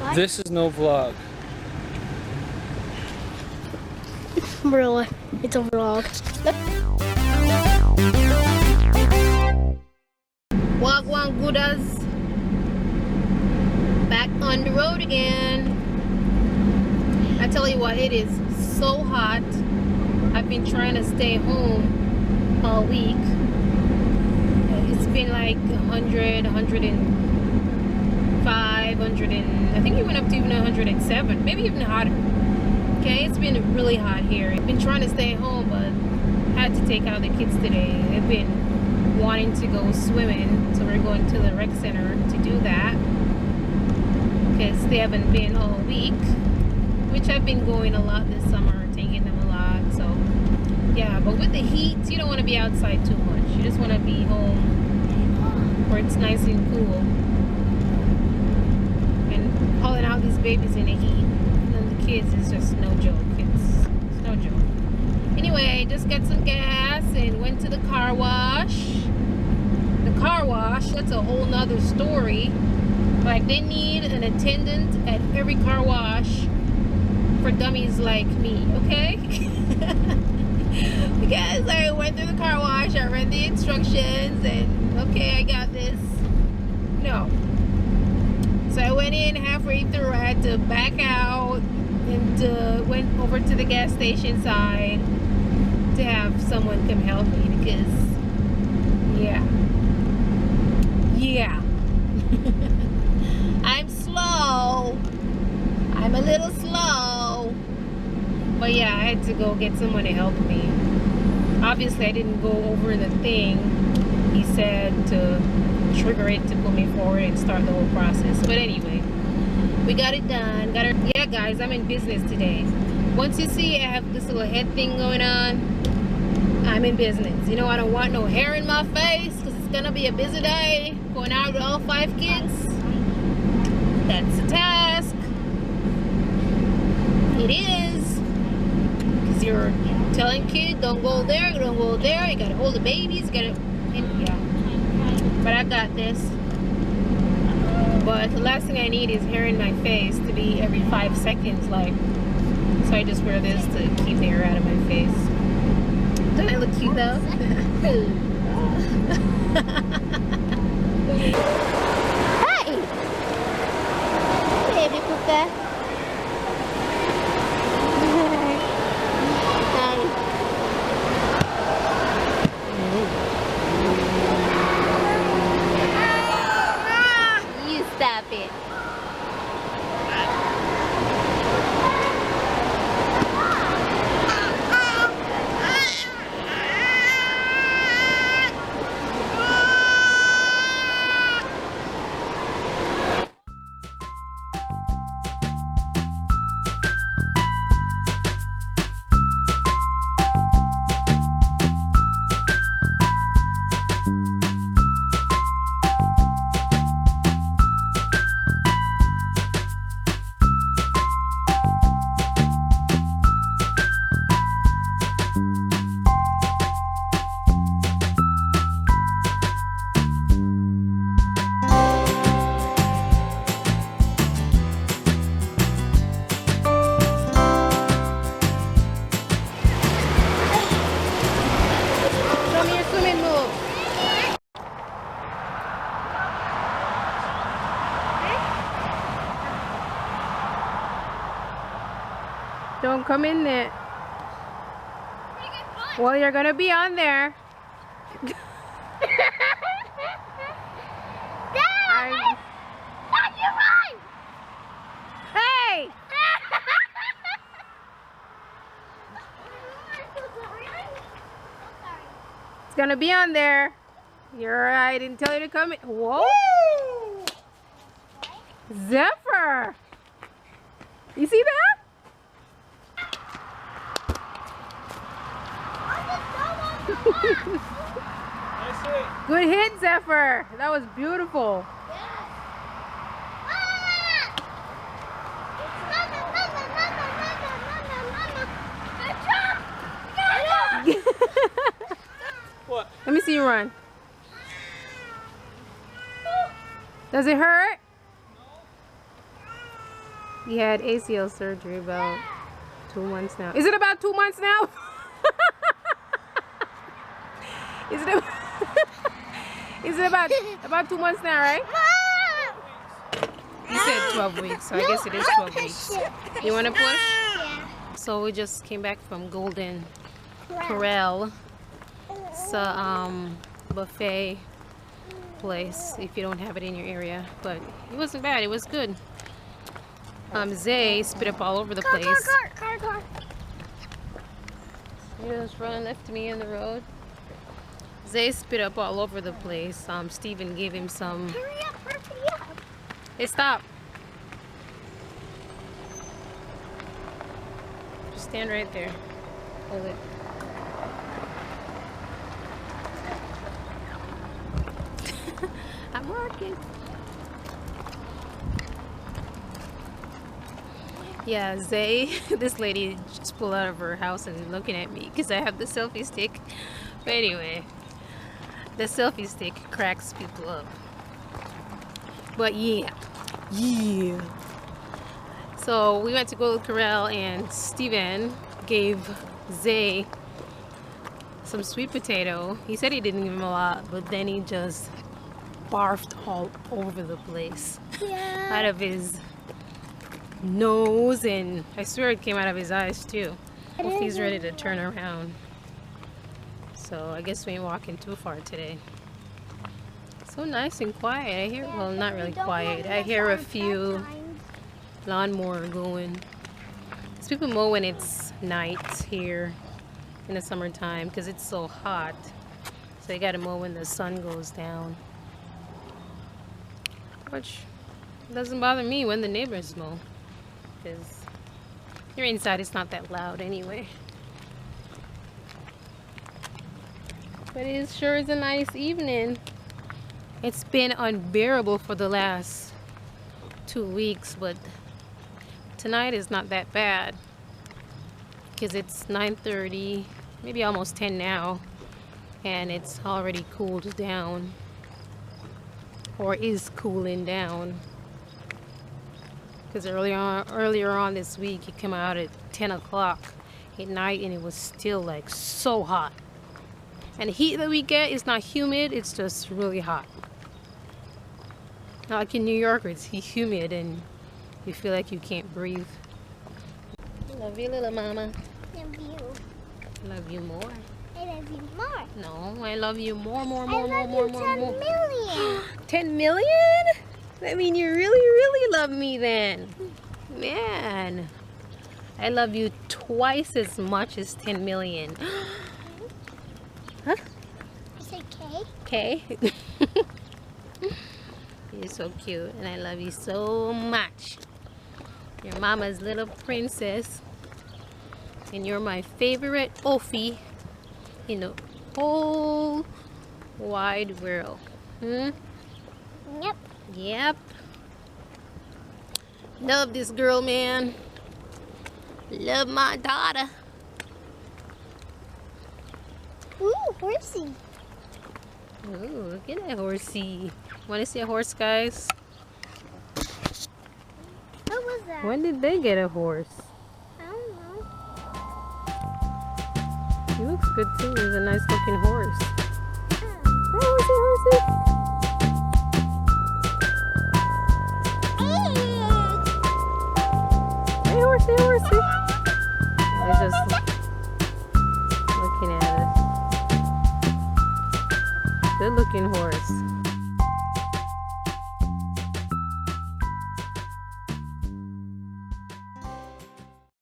What? This is no vlog. Really, it's a vlog. Wagwan Goudas. Back on the road again. I tell you what, it is so hot. I've been trying to stay home all week. It's been like 100, 105, 100 and I think it went up to even 107, maybe even hotter. Okay, it's been really hot here. I've been trying to stay home, but had to take out the kids today. They've been wanting to go swimming, so we're going to the rec center to do that because they haven't been all week, which I've been going a lot this summer, taking them a lot. So yeah, but with the heat, you don't want to be outside too much. You just want to be home where it's nice and cool. And hauling out these babies in the heat and the kids is just no joke. It's no joke. Anyway, just got some gas and went to the car wash. The car wash, that's a whole nother story. Like, they need an attendant at every car wash for dummies like me, okay? Because I went through the car wash, I read the instructions, and okay, I got this. No. So I went in halfway through, I had to back out and went over to the gas station side to have someone come help me because, yeah. I'm slow. I'm a little slow. But yeah, I had to go get someone to help me. Obviously, I didn't go over the thing he said to trigger it to pull me forward and start the whole process. But anyway, we got it done. Yeah, guys, I'm in business today. Once you see I have this little head thing going on, I'm in business. You know, I don't want no hair in my face because it's gonna be a busy day going out with all 5 kids. That's a task. It is. Because you're telling kids, don't go there, don't go there. You gotta hold the babies, yeah. But I got this. But the last thing I need is hair in my face to be every 5 seconds, like. So I just wear this to keep the hair out of my face. Don't I look cute though? Hey! Baby Puka. You stop it. Don't come in there. Well, you're gonna be on there. Dad! Dad, you run! Hey! It's gonna be on there. I didn't tell you to come in. Whoa! Zephyr! You see that? Good hit, Zephyr. That was beautiful. What? Let me see you run. Does it hurt? He had ACL surgery about 2 months now. Is it about 2 months now? Is it is it about 2 months now, right? You said 12 weeks, so I guess it is 12 weeks. You want to push? Yeah. So we just came back from Golden Corral. It's a buffet place if you don't have it in your area, but it wasn't bad. It was good. Zay spit up all over the place. Car. He just running left me in the road. Zay spit up all over the place. Steven gave him some. Hurry up. Hey, stop. Just stand right there. Hold it. I'm working. Yeah, Zay, this lady just pulled out of her house and is looking at me because I have the selfie stick. But anyway, the selfie stick cracks people up. But yeah. So we went to Golden Corral and Steven gave Zay some sweet potato. He said he didn't give him a lot, but then he just barfed all over the place. Yeah. Out of his nose, and I swear it came out of his eyes too. Hope he's ready to turn around. So I guess we ain't walking too far today. So nice and quiet. I hear, well, not really quiet. I hear a few lawnmower going. These people mow when it's night here in the summertime because it's so hot. So you gotta mow when the sun goes down. Which doesn't bother me when the neighbors mow, because you're inside, it's not that loud anyway. But it sure is a nice evening. It's been unbearable for the last 2 weeks, but tonight is not that bad because it's 9:30, maybe almost 10 now, and it's already cooled down, or is cooling down, because earlier on this week it came out at 10 o'clock at night and it was still like so hot. And the heat that we get is not humid, it's just really hot. Not like in New York where it's humid and you feel like you can't breathe. Love you, little mama. Love you. Love you more. I love you more. No, I love you more. I love you 10 million. 10 million? That mean you really love me then. Man, I love you twice as much as 10 million. Huh? You said K? Okay. You're so cute and I love you so much. You're mama's little princess and you're my favorite Ophi in the whole wide world. Yep. Yep. Love this girl, man. Love my daughter. Ooh, horsey. Ooh, look at that horsey. Want to see a horse, guys? What was that? When did they get a horse? I don't know. He looks good too. He's a nice looking horse. Oh. Hey, horsey, horsey. Hey, horsey, horsey. They're just looking at us. Good looking horse.